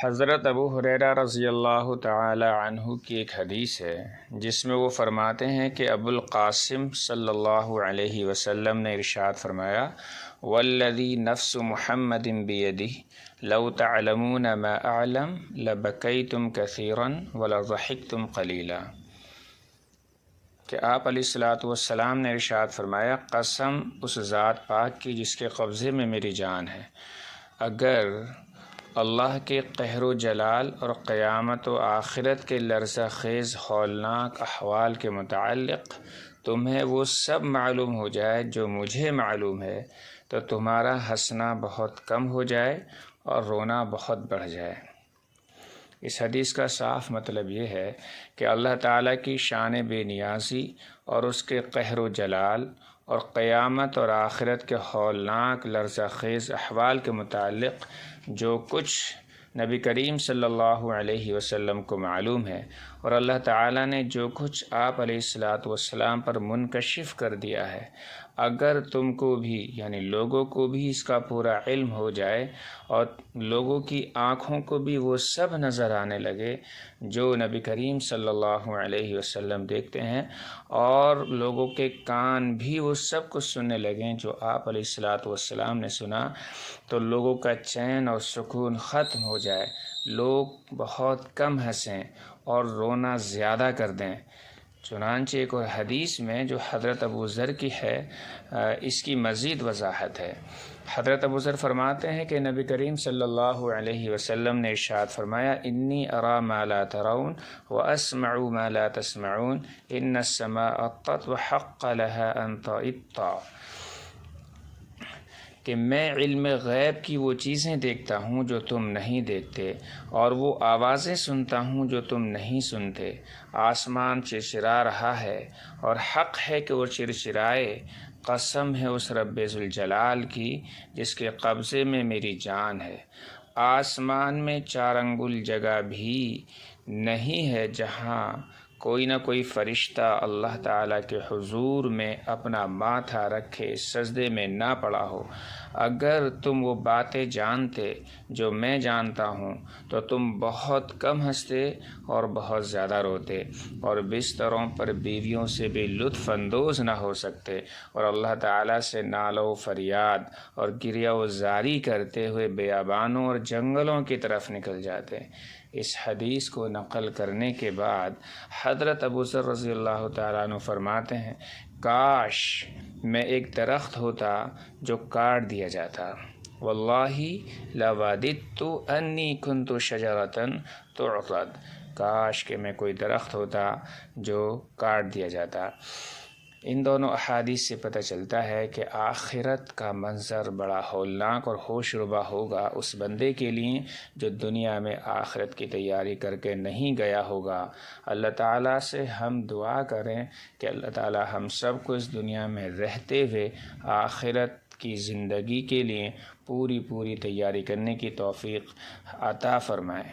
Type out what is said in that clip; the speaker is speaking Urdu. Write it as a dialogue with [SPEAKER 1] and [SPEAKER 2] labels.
[SPEAKER 1] حضرت ابو ہریرہ رضی اللہ تعالی عنہ کی ایک حدیث ہے جس میں وہ فرماتے ہیں کہ ابو القاسم صلی اللہ علیہ وسلم نے ارشاد فرمایا والذی نفس محمد بیدہ لو تعلمون ما اعلم لبکیتم کثیرا ولضحکتم قلیلا، کہ آپ علیہ الصلاۃ والسلام نے ارشاد فرمایا قسم اس ذات پاک کی جس کے قبضے میں میری جان ہے، اگر اللہ کے قہر و جلال اور قیامت و آخرت کے لرزہ خیز ہولناک احوال کے متعلق تمہیں وہ سب معلوم ہو جائے جو مجھے معلوم ہے تو تمہارا ہنسنا بہت کم ہو جائے اور رونا بہت بڑھ جائے۔ اس حدیث کا صاف مطلب یہ ہے کہ اللہ تعالیٰ کی شان بے نیازی اور اس کے قہر و جلال اور قیامت اور آخرت کے ہولناک لرزہ خیز احوال کے متعلق جو کچھ نبی کریم صلی اللہ علیہ وسلم کو معلوم ہے اور اللہ تعالیٰ نے جو کچھ آپ علیہ الصلاۃ والسلام پر منکشف کر دیا ہے، اگر تم کو بھی یعنی لوگوں کو بھی اس کا پورا علم ہو جائے اور لوگوں کی آنکھوں کو بھی وہ سب نظر آنے لگے جو نبی کریم صلی اللہ علیہ وسلم دیکھتے ہیں، اور لوگوں کے کان بھی وہ سب کچھ سننے لگیں جو آپ علیہ الصلاۃ والسلام نے سنا، تو لوگوں کا چین اور سکون ختم ہو جائے، لوگ بہت کم ہنسیں اور رونا زیادہ کر دیں۔ چنانچہ ایک اور حدیث میں جو حضرت ابو ذر کی ہے اس کی مزید وضاحت ہے۔ حضرت ابو ذر فرماتے ہیں کہ نبی کریم صلی اللہ علیہ وسلم نے ارشاد فرمایا انی ارا ما لا ترون واسمع ما لا تسمعون ان السماء اطت وحق لها ان تطع، کہ میں علم غیب کی وہ چیزیں دیکھتا ہوں جو تم نہیں دیکھتے، اور وہ آوازیں سنتا ہوں جو تم نہیں سنتے۔ آسمان چرچرا رہا ہے اور حق ہے کہ وہ چرچرائے، قسم ہے اس رب ذوالجلال کی جس کے قبضے میں میری جان ہے۔ آسمان میں 4 انگل جگہ بھی نہیں ہے جہاں کوئی نہ کوئی فرشتہ اللہ تعالیٰ کے حضور میں اپنا ماتھا رکھے سجدے میں نہ پڑا ہو۔ اگر تم وہ باتیں جانتے جو میں جانتا ہوں تو تم بہت کم ہنستے اور بہت زیادہ روتے، اور بستروں پر بیویوں سے بھی لطف اندوز نہ ہو سکتے، اور اللہ تعالیٰ سے نالو و فریاد اور گریہ و زاری کرتے ہوئے بیابانوں اور جنگلوں کی طرف نکل جاتے۔ اس حدیث کو نقل کرنے کے بعد حضرت ابو ذر رضی اللہ تعالیٰ عنہ فرماتے ہیں کاش میں ایک درخت ہوتا جو کاٹ دیا جاتا، واللہ لوددت انی کنت شجرۃ تعضد، کاش کہ میں کوئی درخت ہوتا جو کاٹ دیا جاتا۔ ان دونوں احادیث سے پتہ چلتا ہے کہ آخرت کا منظر بڑا ہولناک اور ہوش ربا ہوگا اس بندے کے لیے جو دنیا میں آخرت کی تیاری کر کے نہیں گیا ہوگا۔ اللہ تعالیٰ سے ہم دعا کریں کہ اللہ تعالیٰ ہم سب کو اس دنیا میں رہتے ہوئے آخرت کی زندگی کے لیے پوری تیاری کرنے کی توفیق عطا فرمائے۔